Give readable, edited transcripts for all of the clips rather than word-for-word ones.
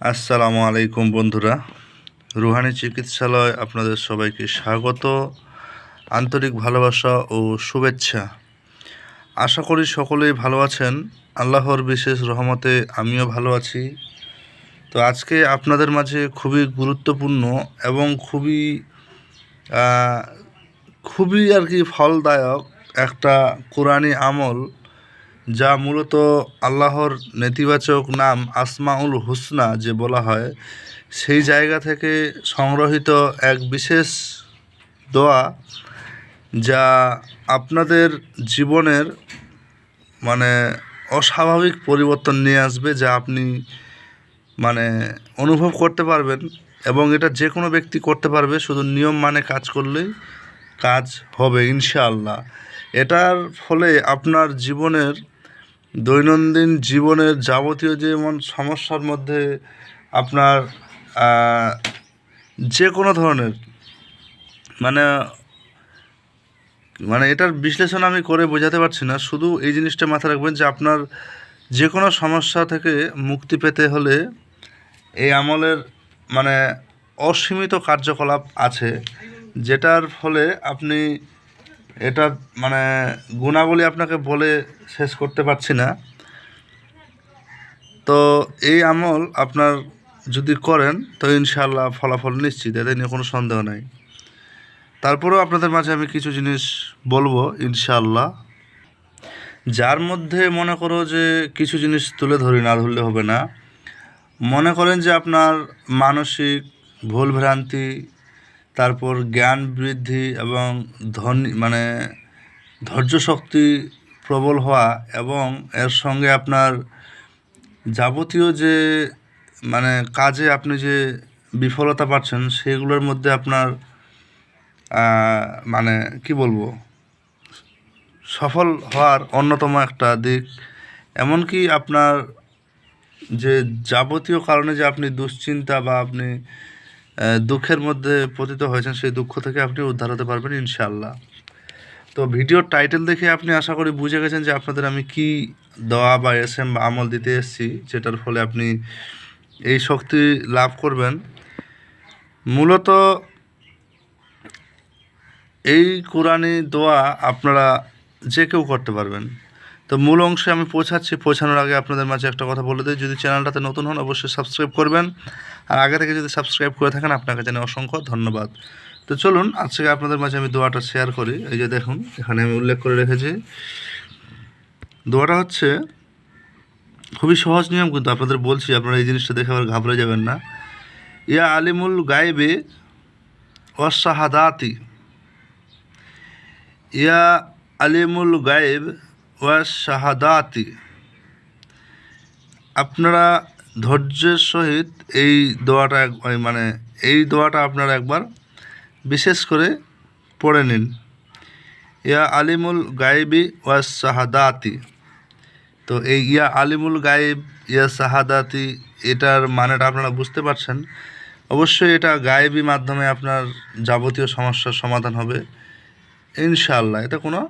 আসসালামু আলাইকুম বন্ধুরা, রুহানি চিকিৎসালয় আপনাদের সবাইকে স্বাগত, আন্তরিক ভালোবাসা ও শুভেচ্ছা। আশা করি সকলেই ভালো আছেন। আল্লাহর বিশেষ রহমতে আমিও ভালো আছি। তো আজকে আপনাদের মাঝে খুবই গুরুত্বপূর্ণ এবং আহ, খুবই আর কি ফলদায়ক একটা কোরআনি আমল, যা মূলত আল্লাহর নেতিবাচক নাম আসমাউল হুসনা যে বলা হয়, সেই জায়গা থেকে সংগ্রহীত এক বিশেষ দোয়া, যা আপনাদের জীবনের মানে অস্বাভাবিক পরিবর্তন নিয়ে আসবে, যা আপনি মানে অনুভব করতে পারবেন। এবং এটা যে কোনো ব্যক্তি করতে পারবে, শুধু নিয়ম মানে কাজ করলেই কাজ হবে ইনশাআল্লাহ। এটার ফলে আপনার জীবনের দৈনন্দিন জীবনের যাবতীয় যেমন সমস্যার মধ্যে আপনার যে কোনো ধরনের মানে মানে এটার বিশ্লেষণ আমি করে বোঝাতে পারছি না, শুধু এই জিনিসটা মাথায় রাখবেন যে আপনার যে কোনো সমস্যা থেকে মুক্তি পেতে হলে এই আমলের মানে অসীমিত কার্যকলাপ আছে, যেটার ফলে আপনি এটা মানে গুণাবলী আপনাকে বলে শেষ করতে পারছি না। তো এই আমল আপনার যদি করেন তো ইনশাআল্লাহ ফলাফল নিশ্চিত, এতে নিয়ে কোনো সন্দেহ নাই। তারপরেও আপনাদের মাঝে আমি কিছু জিনিস বলবো ইনশাআল্লাহ, যার মধ্যে মনে করো যে কিছু জিনিস তুলে ধরি, না ধরলে হবে না। মনে করেন যে আপনার মানসিক ভুলভ্রান্তি, তারপর জ্ঞান বৃদ্ধি এবং ধৈর্য শক্তি প্রবল হওয়া, এবং এর সঙ্গে আপনার যাবতীয় যে কাজে আপনি যে বিফলতা পাচ্ছেন, সেগুলোর মধ্যে আপনার কি বলবো, সফল হওয়ার অন্যতম একটা দিক। এমনকি আপনার যে যাবতীয় কারণে যে আপনি দুশ্চিন্তা বা আপনি দুঃখের মধ্যে পতিত হয়েছেন, সেই দুঃখ থেকে আপনি উদ্ধার হতে পারবেন ইনশাআল্লাহ। তো ভিডিওর টাইটেল দেখে আপনি আশা করি বুঝে গেছেন যে আপনাদের আমি কি দোয়া বা এসএম বা আমল দিতে এসেছি, যেটার ফলে আপনি এই শক্তি লাভ করবেন। মূলত এই কোরআনি দোয়া আপনারা যে কেউ করতে পারবেন। তো মূল অংশে আমি পৌঁছানোর আগে আপনাদের মাঝে একটা কথা বলে দিই, যদি চ্যানেলটাতে নতুন হন অবশ্যই সাবস্ক্রাইব করবেন, আর আগে থেকে যদি সাবস্ক্রাইব করে থাকেন আপনাকে জানাই অসংখ্য ধন্যবাদ। তো চলুন আজকে আপনাদের মাঝে আমি দোয়াটা শেয়ার করি। এই যে দেখুন, এখানে আমি উল্লেখ করে রেখেছি। দোয়াটা হচ্ছে খুবই সহজ নিয়ম, কিন্তু আপনাদের বলছি, আপনারা এই জিনিসটা দেখে আবার ঘাবড়ে যাবেন না। ইয়া আলিমুল গায়েবে ওয়াস-শাহাদাতি, ইয়া আলিমুল গায়েব ওয়াস-শাহাদাতি। আপনারা ধৈর্যের সহিত এই দোয়াটা এই দোয়াটা আপনারা একবার বিশেষ করে পড়ে নিন। ইয়া আলিমুল গায়েবি ওয়াস শাহাদাতি। তো এই ইয়া আলিমুল গায়েব ইয়া শাহাদাতি, এটার মানেটা আপনারা বুঝতে পারছেন। অবশ্যই এটা গায়েবী মাধ্যমে আপনার যাবতীয় সমস্যার সমাধান হবে ইনশাআল্লাহ। এটা কোনো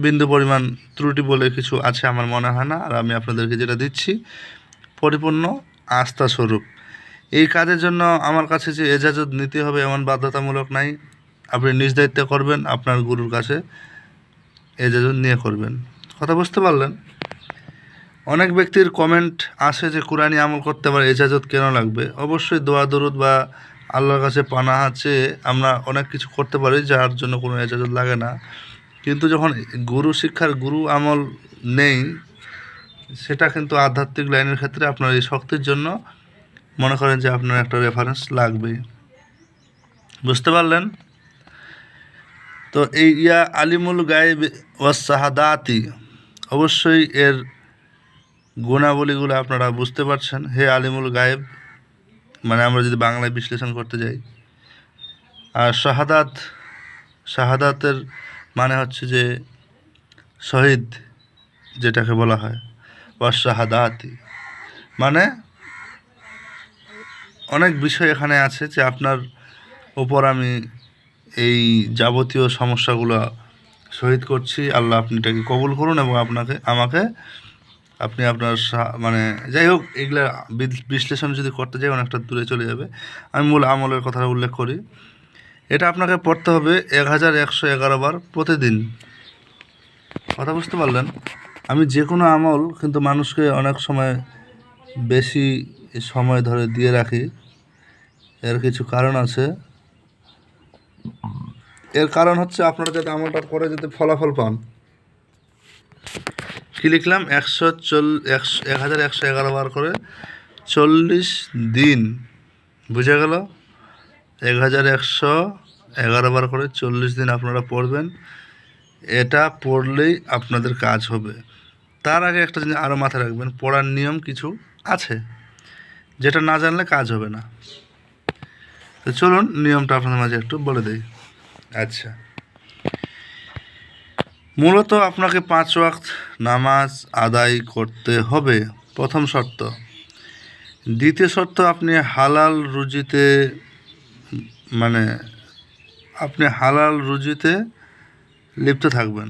বিন্দু পরিমাণ ত্রুটি বলে কিছু আছে আমার মনে হয় না। আর আমি আপনাদেরকে যেটা দিচ্ছি পরিপূর্ণ আস্থা স্বরূপ। এই কাজের জন্য আমার কাছে যে এজাজত নিতে হবে এমন বাধ্যতামূলক নাই, আপনি নিজ দায়িত্বে করবেন, আপনার গুরুর কাছে এজাজত নিয়ে করবেন। কথা বুঝতে পারলেন? অনেক ব্যক্তির কমেন্ট আসে যে কোরআনি আমল করতে আবার এজাজত কেন লাগবে। অবশ্যই দোয়া দরুদ বা আল্লাহর কাছে পানাহা চেয়ে আমরা অনেক কিছু করতে পারি, যার জন্য কোনো এজাজত লাগে না। কিন্তু যখন গুরু শিক্ষার গুরু আমল নেই, সেটা কিন্তু আধ্যাত্মিক লাইনের ক্ষেত্রে আপনার এই শক্তির জন্য মনে করেন যে আপনার একটা রেফারেন্স লাগবে। বুঝতে পারলেন? তো এই ইয়া আলিমুল গায়েব ওয়াস শাহাদাতি, অবশ্যই এর গুণাবলীগুলো আপনারা বুঝতে পারছেন। হে আলিমুল গায়েব, আমরা যদি বাংলায় বিশ্লেষণ করতে যাই, আর শাহাদাতের মানে হচ্ছে যে শহীদ, যেটাকে বলা হয়। ওয়াস শাহাদাতি মানে অনেক বিষয় এখানে আছে যে আপনার ওপর আমি এই যাবতীয় সমস্যাগুলো শহীদ করছি। আল্লাহ আপনি এটাকে কবুল করুন এবং আমাকে আপনি আপনার মানে যাই হোক, এগুলা বিশ্লেষণ যদি করতে যাই অনেকটা দূরে চলে যাবে। আমি মূল আমলের কথাটা উল্লেখ করি। এটা আপনাকে পড়তে হবে 1111 বার প্রতিদিন। কথা বুঝতে পারলেন? আমি যে কোনো আমল কিন্তু মানুষকে অনেক সময় বেশি সময় ধরে দিয়ে রাখি, এর কিছু কারণ আছে। এর কারণ হচ্ছে আপনারা যাতে আমলটা করে যাতে ফলাফল পান। কী লিখলাম? 1111 বার করে 40 দিন। বুঝে গেল? 1111 বার করে 40 দিন আপনারা পড়বেন। এটা পড়লেই আপনাদের কাজ হবে। তার আগে একটা জিনিস আরও মাথায় রাখবেন, পড়ার নিয়ম কিছু আছে, যেটা না জানলে কাজ হবে না। তো চলুন নিয়মটা আপনাদের মাঝে একটু বলে দিই। আচ্ছা, মূলত আপনাকে 5 ওয়াক্ত নামাজ আদায় করতে হবে, প্রথম শর্ত। দ্বিতীয় শর্ত, আপনি হালাল রুজিতে লিপ্ত থাকবেন।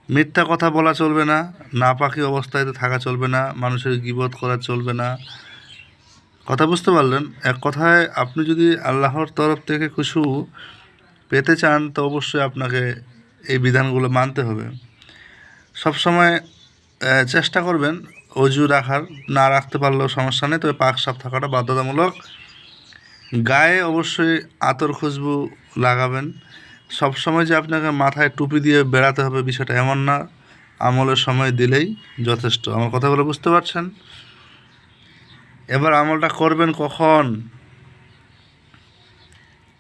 মিথ্যা কথা বলা চলবে না, নাপাকি অবস্থায় থাকা চলবে না, মানুষের গীবত করা চলবে না। কথা বুঝতে পারলেন? এক কথায় আপনি যদি আল্লাহর তরফ থেকে কিছু পেতে চান তো অবশ্যই আপনাকে এই বিধানগুলো মানতে হবে। সবসময় চেষ্টা করবেন অজু রাখার, না রাখতে পারলেও সমস্যা নেই, তবে পাক সাফ থাকাটা বাধ্যতামূলক। গায়ে অবশ্যই আতর খুশবু লাগাবেন। সবসময় যে আপনাকে মাথায় টুপি দিয়ে বেড়াতে হবে বিষয়টা এমন না, আমলের সময় দিলেই যথেষ্ট। আমার কথাগুলো বুঝতে পারছেন? এবার আমলটা করবেন কখন?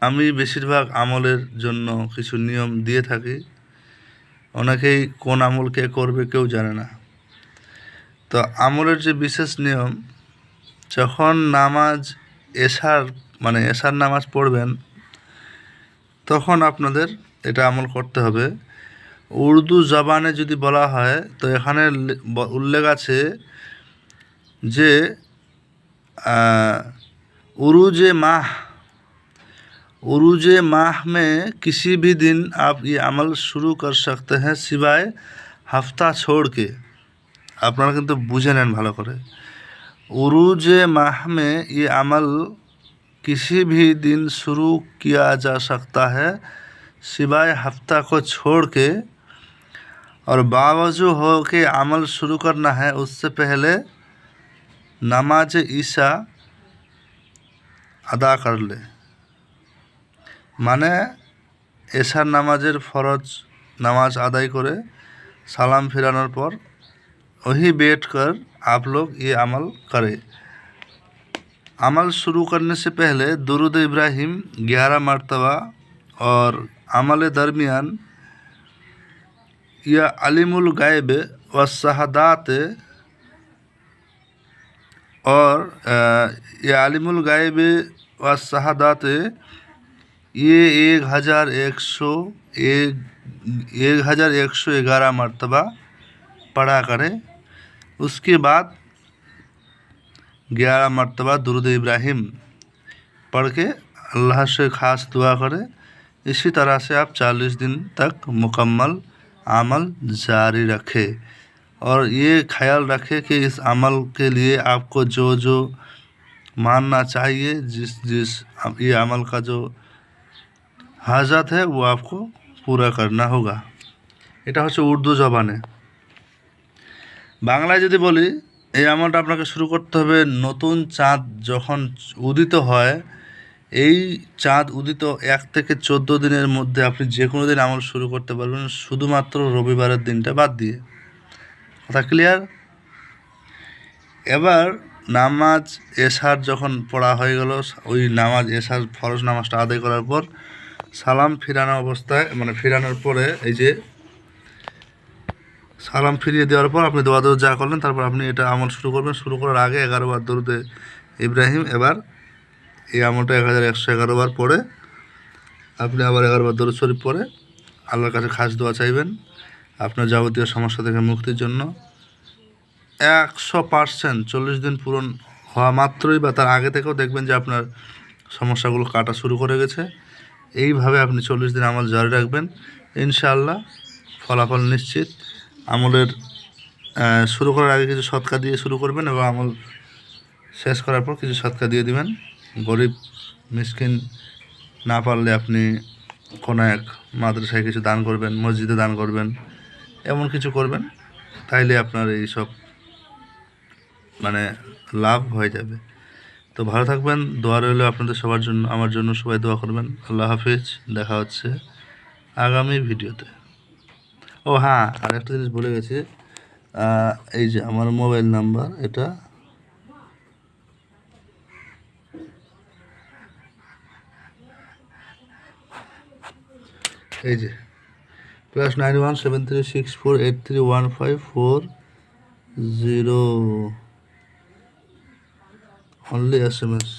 আমি বেশিরভাগ আমলের জন্য কিছু নিয়ম দিয়ে থাকি। অনেকেই কোন আমল কে করবে কেউ জানে না। তো আমলের যে বিশেষ নিয়ম, যখন এশার নামাজ পড়বেন তখন আপনাদের এটা আমল করতে হবে। উর্দু জবানে যদি বলা হয় তো এখানে উল্লেখ আছে যে उरूज माह में किसी भी दिन आप ये अमल शुरू कर सकते हैं सिवाय हफ्ता छोड़ के। আপনারা কিন্তু বুঝে নেন ভালো করে। उरूज माह में ये अमल किसी भी दिन शुरू किया जा सकता है सिवाय हफ्ता को छोड़ के, और बावजू हो के अमल शुरू करना है उससे पहले नमाज ईशा अदा कर ले। মানে এশার নামাজের ফরজ নামাজ আদায় করে সালাম ফিরানোর পর वही बैठ कर आप लोग ये अमल करें। अमल शुरू करने से पहले दुरूद इब्राहिम 11 मरतबा और अमल दरमियान या अलीमुल गायब व शहादात और या अलीमुल गायब व शहादात ये 1111 मरतबा पढ़ा करें। उसके बाद 11 मरतबा दुरूद इब्राहिम पढ़ के अल्लाह से ख़ास दुआ करें। इसी तरह से आप 40 दिन तक मुकम्मल अमल जारी रखें, और ये ख्याल रखें कि इस अमल के लिए आपको जो जो मानना चाहिए, जिस ये अमल का जो हाजत है वो आपको पूरा करना होगा। এটা হচ্ছে উর্দু জবানে। বাংলায় যদি বলি, এই আমলটা আপনাকে শুরু করতে হবে নতুন চাঁদ যখন উদিত হয়। এই চাঁদ উদিত 1 থেকে 14 দিনের মধ্যে আপনি যে কোনো দিন আমল শুরু করতে পারবেন, শুধুমাত্র রবিবারের দিনটা বাদ দিয়ে। কথা ক্লিয়ার? এবার নামাজ এশার যখন পড়া হয়ে গেল, ওই নামাজ এশার ফরজ নামাজটা আদায় করার পর সালাম ফিরানো অবস্থায়, ফিরানোর পরে এই যে সালাম ফিরিয়ে দেওয়ার পর আপনি দোয়া যা করলেন, তারপর আপনি এটা আমল শুরু করবেন। শুরু করার আগে 11 বার দরুদে ইব্রাহিম, এবার এই আমলটা 1111 বার পড়ে আপনি আবার 11 বার দরুদ শরীফ পড়ে আল্লাহর কাছে খাস দোয়া চাইবেন আপনার যাবতীয় সমস্যা থেকে মুক্তির জন্য। 100% 40 দিন পূরণ হওয়া মাত্রই বা তার আগে থেকেও দেখবেন যে আপনার সমস্যাগুলো কাটা শুরু করে গেছে। এইভাবে আপনি 40 দিন আমল জারি রাখবেন, ইনশাআল্লাহ ফলাফল নিশ্চিত। আমলের শুরু করার আগে কিছু সৎকা দিয়ে শুরু করবেন এবং আমল শেষ করার পর কিছু সৎকা দিয়ে দিবেন। গরিব মিসকিন না পারলে আপনি কোনো এক মাদ্রাসায় কিছু দান করবেন, মসজিদে দান করবেন, এমন কিছু করবেন, তাইলে আপনার এই সব মানে লাভ হয়ে যাবে। তো ভালো থাকবেন, দোয়া রইল আপনাদের সবার জন্য, আমার জন্য সবাই দোয়া করবেন। আল্লাহ হাফিজ, দেখা হচ্ছে আগামী ভিডিওতে। ও হ্যাঁ, আর একটা জিনিস বলে গেছি, এই যে আমার মোবাইল নাম্বার, এটা এই যে +917364831540 অনলি SMS।